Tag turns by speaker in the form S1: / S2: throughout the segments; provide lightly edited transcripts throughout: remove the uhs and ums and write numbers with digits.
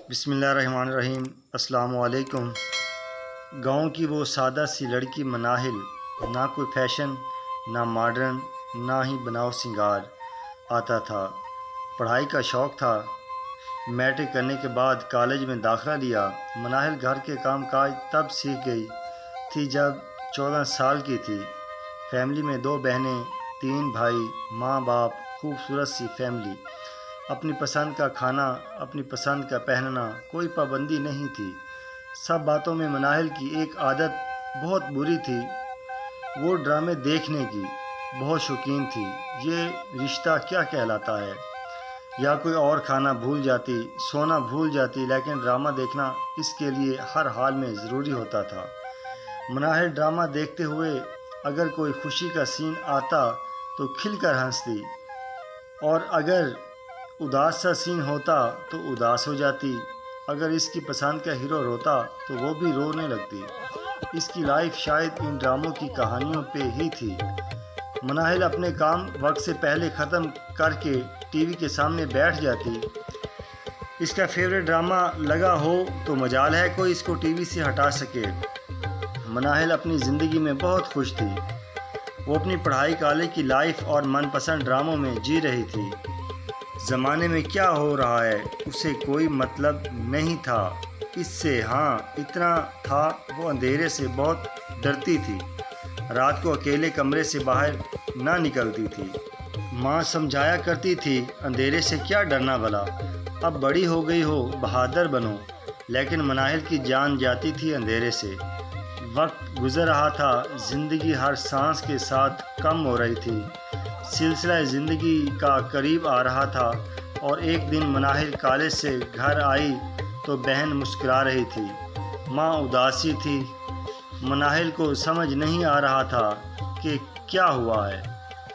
S1: بسم اللہ الرحمن الرحیم۔ السلام علیکم۔ گاؤں کی وہ سادہ سی لڑکی مناہل، نہ کوئی فیشن، نہ ماڈرن، نہ ہی بناؤ سنگار آتا تھا۔ پڑھائی کا شوق تھا۔ میٹرک کرنے کے بعد کالج میں داخلہ لیا۔ مناہل گھر کے کام کاج تب سیکھ گئی تھی جب 14 سال کی تھی۔ فیملی میں 2 بہنیں، 3 بھائی، ماں باپ، خوبصورت سی فیملی، اپنی پسند کا کھانا، اپنی پسند کا پہننا، کوئی پابندی نہیں تھی۔ سب باتوں میں مناہل کی ایک عادت بہت بری تھی، وہ ڈرامے دیکھنے کی بہت شوقین تھی۔ یہ رشتہ کیا کہلاتا ہے، یا کوئی اور کھانا بھول جاتی، سونا بھول جاتی، لیکن ڈرامہ دیکھنا اس کے لیے ہر حال میں ضروری ہوتا تھا۔ مناہل ڈرامہ دیکھتے ہوئے اگر کوئی خوشی کا سین آتا تو کھل کر ہنستی، اور اگر اداس سا سین ہوتا تو اداس ہو جاتی۔ اگر اس کی پسند کا ہیرو روتا تو وہ بھی رونے لگتی۔ اس کی لائف شاید ان ڈراموں کی کہانیوں پہ ہی تھی۔ مناہل اپنے کام وقت سے پہلے ختم کر کے ٹی وی کے سامنے بیٹھ جاتی۔ اس کا فیوریٹ ڈرامہ لگا ہو تو مجال ہے کوئی اس کو ٹی وی سے ہٹا سکے۔ مناہل اپنی زندگی میں بہت خوش تھی۔ وہ اپنی پڑھائی کالج کی لائف اور من پسند ڈراموں میں جی رہی تھی۔ زمانے میں کیا ہو رہا ہے اسے کوئی مطلب نہیں تھا اس سے، ہاں اتنا تھا وہ اندھیرے سے بہت ڈرتی تھی۔ رات کو اکیلے کمرے سے باہر نہ نکلتی تھی۔ ماں سمجھایا کرتی تھی اندھیرے سے کیا ڈرنا بھلا، اب بڑی ہو گئی ہو بہادر بنو، لیکن مناہل کی جان جاتی تھی اندھیرے سے۔ وقت گزر رہا تھا، زندگی ہر سانس کے ساتھ کم ہو رہی تھی، سلسلہ زندگی کا قریب آ رہا تھا، اور ایک دن مناہل کالج سے گھر آئی تو بہن مسکرا رہی تھی، ماں اداسی تھی۔ مناہل کو سمجھ نہیں آ رہا تھا کہ کیا ہوا ہے۔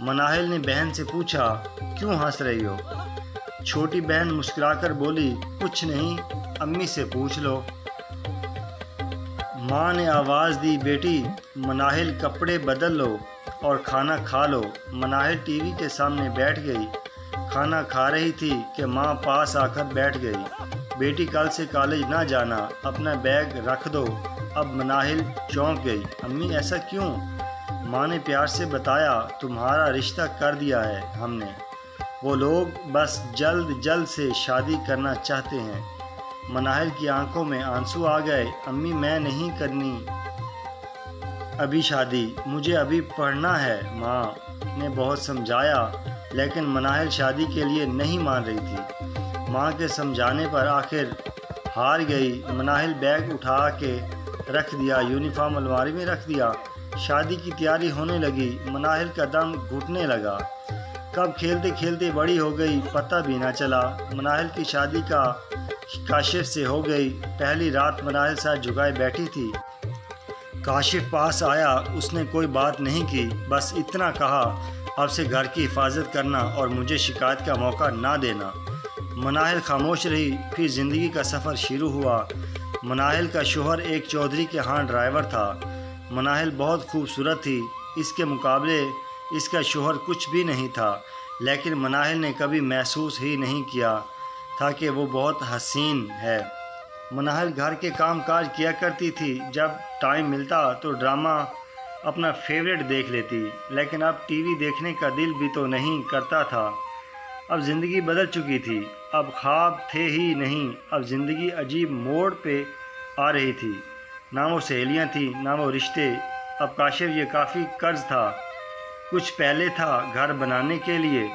S1: مناہل نے بہن سے پوچھا، کیوں ہنس رہی ہو؟ چھوٹی بہن مسکرا کر بولی، کچھ نہیں، امی سے پوچھ لو۔ ماں نے آواز دی، بیٹی مناہل کپڑے بدل لو اور کھانا کھا لو۔ مناہل ٹی وی کے سامنے بیٹھ گئی، کھانا کھا رہی تھی کہ ماں پاس آ کر بیٹھ گئی، بیٹی کل سے کالج نہ جانا، اپنا بیگ رکھ دو۔ اب مناہل چونک گئی، امی ایسا کیوں؟ ماں نے پیار سے بتایا، تمہارا رشتہ کر دیا ہے ہم نے، وہ لوگ بس جلد سے شادی کرنا چاہتے ہیں۔ مناہل کی آنکھوں میں آنسو آ گئے، امی میں نہیں کرنی ابھی شادی، مجھے ابھی پڑھنا ہے۔ ماں نے بہت سمجھایا لیکن مناہل شادی کے لیے نہیں مان رہی تھی۔ ماں کے سمجھانے پر آخر ہار گئی۔ مناہل بیگ اٹھا کے رکھ دیا، یونیفارم الماری میں رکھ دیا۔ شادی کی تیاری ہونے لگی، مناہل کا دم گھٹنے لگا۔ کب کھیلتے کھیلتے بڑی ہو گئی پتہ بھی نہ چلا۔ مناہل کی شادی کاشف سے ہو گئی۔ پہلی رات مناہل ساتھ جھکائے بیٹھی تھی۔ کاشف پاس آیا، اس نے کوئی بات نہیں کی، بس اتنا کہا، اب سے گھر کی حفاظت کرنا اور مجھے شکایت کا موقع نہ دینا۔ مناہل خاموش رہی۔ پھر زندگی کا سفر شروع ہوا۔ مناہل کا شوہر ایک چودھری کے ہاں ڈرائیور تھا۔ مناہل بہت خوبصورت تھی، اس کے مقابلے اس کا شوہر کچھ بھی نہیں تھا، لیکن مناہل نے کبھی محسوس ہی نہیں کیا تھا کہ وہ بہت حسین ہے۔ مناہل گھر کے کام کاج کیا کرتی تھی، جب ٹائم ملتا تو ڈرامہ اپنا فیوریٹ دیکھ لیتی، لیکن اب ٹی وی دیکھنے کا دل بھی تو نہیں کرتا تھا۔ اب زندگی بدل چکی تھی، اب خواب تھے ہی نہیں، اب زندگی عجیب موڑ پہ آ رہی تھی۔ نہ وہ سہیلیاں تھیں، نہ وہ رشتے۔ اب کاشف یہ کافی قرض تھا، کچھ پہلے تھا گھر بنانے کے لیے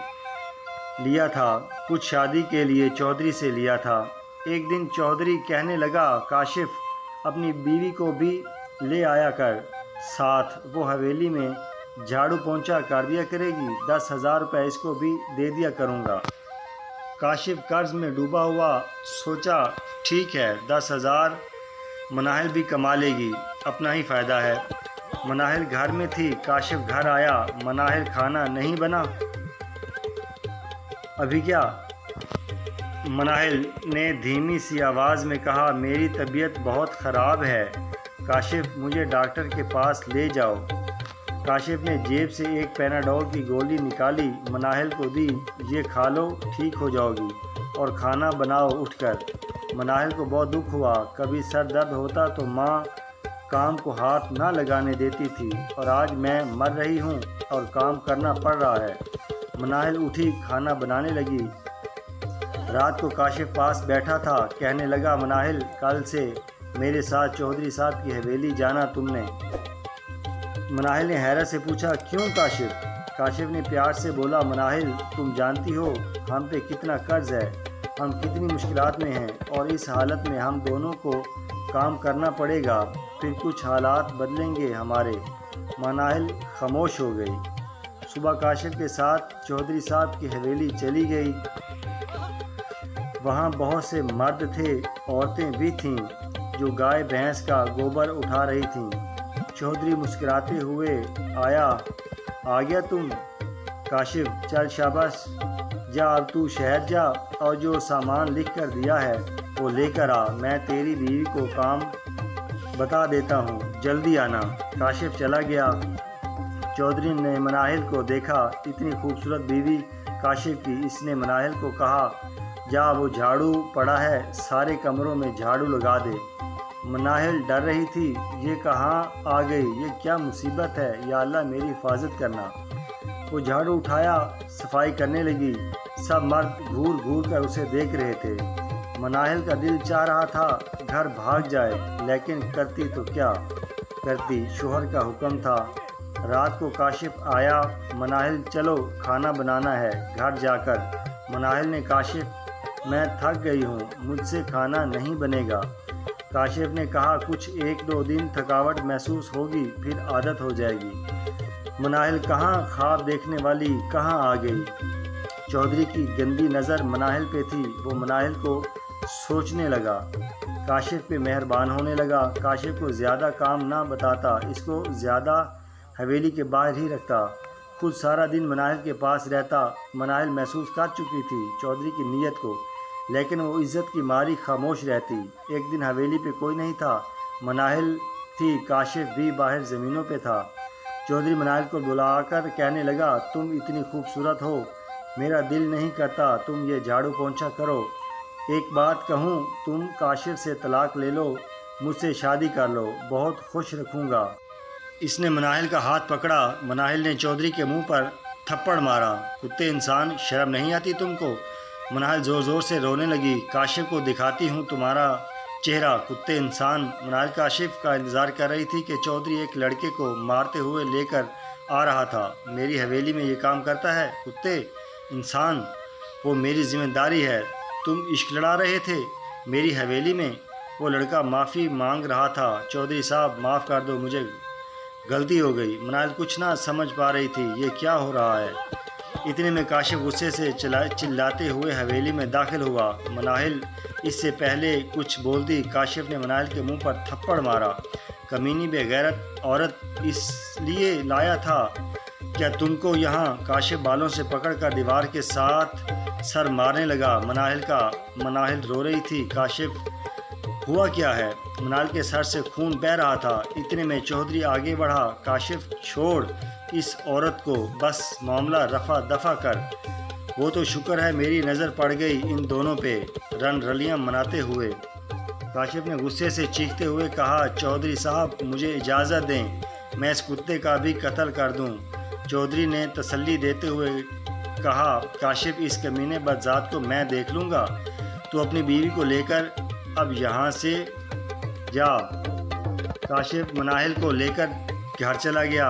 S1: لیا تھا، کچھ شادی کے لیے چودھری سے لیا تھا۔ ایک دن چودھری کہنے لگا، کاشف اپنی بیوی کو بھی لے آیا کر ساتھ، وہ حویلی میں جھاڑو پونچھا کر دیا کرے گی، 10,000 روپے اس کو بھی دے دیا کروں گا۔ کاشف قرض میں ڈوبا ہوا سوچا، ٹھیک ہے 10,000 مناہل بھی کما لے گی، اپنا ہی فائدہ ہے۔ مناہل گھر میں تھی، کاشف گھر آیا، مناہل کھانا نہیں بنا ابھی کیا؟ مناہل نے دھیمی سی آواز میں کہا، میری طبیعت بہت خراب ہے کاشف، مجھے ڈاکٹر کے پاس لے جاؤ۔ کاشف نے جیب سے ایک پیناڈول کی گولی نکالی، مناہل کو دی، یہ کھا لو ٹھیک ہو جاؤ گی۔ اور کھانا بناؤ اٹھ کر۔ مناہل کو بہت دکھ ہوا، کبھی سر درد ہوتا تو ماں کام کو ہاتھ نہ لگانے دیتی تھی، اور آج میں مر رہی ہوں اور کام کرنا پڑ رہا ہے۔ مناہل اٹھی، کھانا بنانے لگی۔ رات کو کاشف پاس بیٹھا تھا، کہنے لگا مناہل کل سے میرے ساتھ چودھری صاحب کی حویلی جانا تم نے۔ مناہل نے حیرت سے پوچھا کیوں کاشف؟ کاشف نے پیار سے بولا مناہل تم جانتی ہو ہم پہ کتنا قرض ہے، ہم کتنی مشکلات میں ہیں، اور اس حالت میں ہم دونوں کو کام کرنا پڑے گا، پھر کچھ حالات بدلیں گے ہمارے۔ مناہل خاموش ہو گئی۔ صبح کاشف کے ساتھ چودھری صاحب کی حویلی چلی گئی۔ وہاں بہت سے مرد تھے، عورتیں بھی تھیں جو گائے بھینس کا گوبر اٹھا رہی تھیں۔ چودھری مسکراتے ہوئے آ گیا تم؟ کاشف چل شاباش، جا اب تو شہر جا اور جو سامان لکھ کر دیا ہے وہ لے کر آ، میں تیری بیوی کو کام بتا دیتا ہوں، جلدی آنا۔ کاشف چلا گیا۔ چودھری نے مناہل کو دیکھا، اتنی خوبصورت بیوی کاشف کی۔ اس نے مناہل کو کہا جا وہ جھاڑو پڑا ہے سارے کمروں میں جھاڑو لگا دے۔ مناہل ڈر رہی تھی، یہ کہاں آ گئی، یہ کیا مصیبت ہے، یا اللہ میری حفاظت کرنا۔ وہ جھاڑو اٹھایا، صفائی کرنے لگی۔ سب مرد گھور گھور کر اسے دیکھ رہے تھے۔ مناہل کا دل چاہ رہا تھا گھر بھاگ جائے، لیکن کرتی تو کیا کرتی، شوہر کا حکم تھا۔ رات کو کاشف آیا، مناہل چلو کھانا بنانا ہے گھر جا کر۔ مناہل نے کاشف میں تھک گئی ہوں، مجھ سے کھانا نہیں بنے گا۔ کاشف نے کہا کچھ 1-2 دن تھکاوٹ محسوس ہوگی، پھر عادت ہو جائے گی۔ مناہل کہاں خواب دیکھنے والی کہاں آ گئی۔ چودھری کی گندی نظر مناہل پہ تھی، وہ مناہل کو سوچنے لگا، کاشف پہ مہربان ہونے لگا، کاشف کو زیادہ کام نہ بتاتا، اس کو زیادہ حویلی کے باہر ہی رکھتا، خود سارا دن مناہل کے پاس رہتا۔ مناہل محسوس کر چکی تھی چودھری کی نیت کو، لیکن وہ عزت کی ماری خاموش رہتی۔ ایک دن حویلی پہ کوئی نہیں تھا، مناہل تھی، کاشف بھی باہر زمینوں پہ تھا۔ چودھری مناہل کو بلا کر کہنے لگا تم اتنی خوبصورت ہو، میرا دل نہیں کرتا تم یہ جھاڑو پونچھا کرو۔ ایک بات کہوں، تم کاشف سے طلاق لے لو، مجھ سے شادی کر لو، بہت خوش رکھوں گا۔ اس نے مناہل کا ہاتھ پکڑا۔ مناہل نے چودھری کے منہ پر تھپڑ مارا، کتے انسان، شرم نہیں آتی تم کو؟ مناہل زور زور سے رونے لگی۔ کاشف کو دکھاتی ہوں تمہارا چہرہ، کتے انسان۔ مناہل کاشف کا انتظار کر رہی تھی کہ چودھری ایک لڑکے کو مارتے ہوئے لے کر آ رہا تھا۔ میری حویلی میں یہ کام کرتا ہے، کتے انسان، وہ میری ذمہ داری ہے۔ تم عشق لڑا رہے تھے میری حویلی میں۔ وہ لڑکا معافی مانگ رہا تھا، چودھری صاحب معاف کر دو، مجھے غلطی ہو گئی۔ مناہل کچھ نہ سمجھ پا رہی تھی یہ کیا ہو رہا ہے۔ اتنے میں کاشف غصے سے چلاتے ہوئے حویلی میں داخل ہوا۔ مناہل اس سے پہلے کچھ بولتی، کاشف نے مناہل کے منہ پر تھپڑ مارا۔ کمینی بے غیرت عورت، اس لیے لایا تھا کیا تم کو یہاں؟ کاشف بالوں سے پکڑ کر دیوار کے ساتھ سر مارنے لگا مناہل رو رہی تھی۔ کاشف ہوا کیا ہے؟ مناہل کے سر سے خون بہہ رہا تھا۔ اتنے میں چودھری آگے بڑھا، کاشف چھوڑ اس عورت کو، بس معاملہ رفع دفع کر۔ وہ تو شکر ہے میری نظر پڑ گئی ان دونوں پہ، رن رلیاں مناتے ہوئے۔ کاشف نے غصے سے چیختے ہوئے کہا چودھری صاحب مجھے اجازت دیں، میں اس کتے کا بھی قتل کر دوں۔ چودھری نے تسلی دیتے ہوئے کہا کاشف اس کمینے بدذات کو میں دیکھ لوں گا، تو اپنی بیوی کو لے کر اب یہاں سے جا۔ کاشف مناہل کو لے کر گھر چلا گیا۔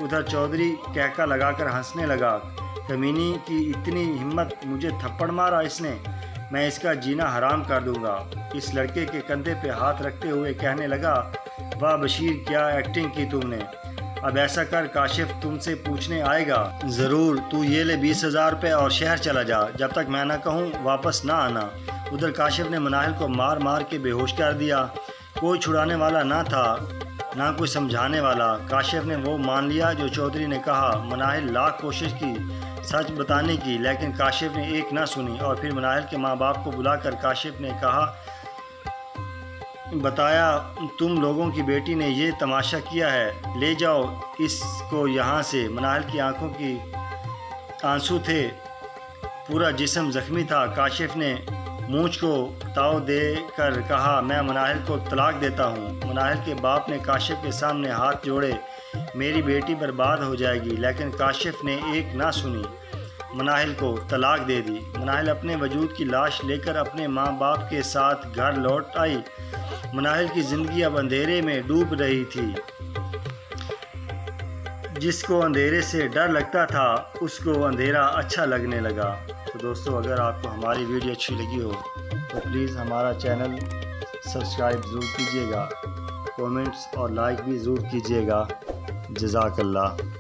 S1: ادھر چودھری کہکا لگا کر ہنسنے لگا، کمینی کی اتنی ہمت، مجھے تھپڑ مارا اس نے، میں اس کا جینا حرام کر دوں گا۔ اس لڑکے کے کندھے پہ ہاتھ رکھتے ہوئے کہنے لگا واہ بشیر کیا ایکٹنگ کی تم نے، اب ایسا کر کاشف تم سے پوچھنے آئے گا ضرور، تو یہ لے 20,000 روپے اور شہر چلا جا، جب تک میں نہ کہوں واپس نہ آنا۔ ادھر کاشف نے مناہل کو مار مار کے بے ہوش کر دیا۔ کوئی چھڑانے والا نہ تھا، نہ کوئی سمجھانے والا۔ کاشف نے وہ مان لیا جو چودھری نے کہا۔ مناہل لاکھ کوشش کی سچ بتانے کی، لیکن کاشف نے ایک نہ سنی، اور پھر مناہل کے ماں باپ کو بلا کر کاشف نے کہا بتایا تم لوگوں کی بیٹی نے یہ تماشا کیا ہے، لے جاؤ اس کو یہاں سے۔ مناہل کی آنکھوں کی آنسو تھے، پورا جسم زخمی تھا۔ کاشف نے مونچھ کو تاؤ دے کر کہا میں مناہل کو طلاق دیتا ہوں۔ مناہل کے باپ نے کاشف کے سامنے ہاتھ جوڑے، میری بیٹی برباد ہو جائے گی، لیکن کاشف نے ایک نہ سنی، مناہل کو طلاق دے دی۔ مناہل اپنے وجود کی لاش لے کر اپنے ماں باپ کے ساتھ گھر لوٹ آئی۔ مناہل کی زندگی اب اندھیرے میں ڈوب رہی تھی۔ جس کو اندھیرے سے ڈر لگتا تھا اس کو اندھیرا اچھا لگنے لگا۔ تو دوستو، اگر آپ کو ہماری ویڈیو اچھی لگی ہو تو پلیز ہمارا چینل سبسکرائب ضرور کیجیے گا، کومنٹس اور لائک بھی ضرور کیجیے گا۔ جزاک اللہ۔